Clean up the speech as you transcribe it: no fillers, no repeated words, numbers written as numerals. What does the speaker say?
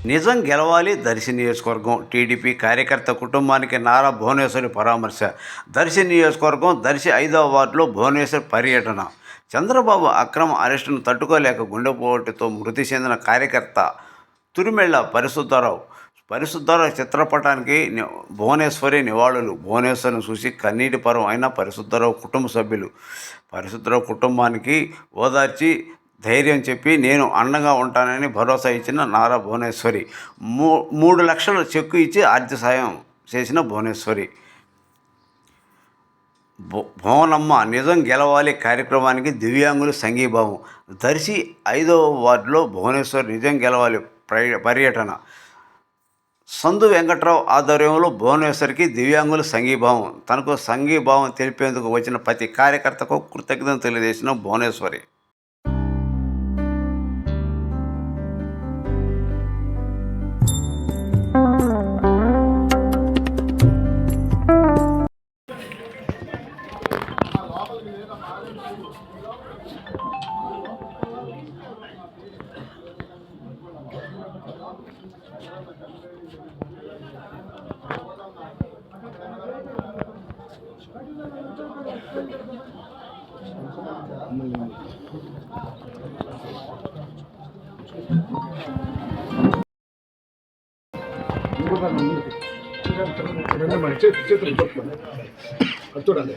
నిజం గెలవాలి దర్శి నియోజకవర్గం టీడీపీ కార్యకర్త కుటుంబానికి నారా భువనేశ్వరి పరామర్శ. దర్శి నియోజకవర్గం దర్శి 5వ వార్డులో భువనేశ్వరి పర్యటన. చంద్రబాబు అక్రమ అరెస్టును తట్టుకోలేక గుండెపోటుతో మృతి చెందిన కార్యకర్త తురిమెళ్ల పరిశుద్ధరావు చిత్రపటానికి భువనేశ్వరి నివాళులు. భువనేశ్వరిని చూసి కన్నీటి పరం అయిన పరిశుద్ధరావు కుటుంబ సభ్యులు. పరిశుద్ధరావు కుటుంబానికి ఓదార్చి ధైర్యం చెప్పి నేను అండగా ఉంటానని భరోసా ఇచ్చిన నారా భువనేశ్వరి. 3 లక్షల చెక్కు ఇచ్చి ఆర్థిక సాయం చేసిన భువనేశ్వరి. భువనమ్మ నిజం గెలవాలి కార్యక్రమానికి దివ్యాంగులు సంఘీభావం. దర్శి 5వ వార్డులో భువనేశ్వరి నిజం గెలవాలి పర్యటన. సందు వెంకట్రావు ఆధ్వర్యంలో భువనేశ్వరికి దివ్యాంగుల సంఘీభావం. తనకు సంఘీభావం తెలిపేందుకు వచ్చిన ప్రతి కార్యకర్తకు కృతజ్ఞతలు తెలియజేసిన భువనేశ్వరి. చూడండి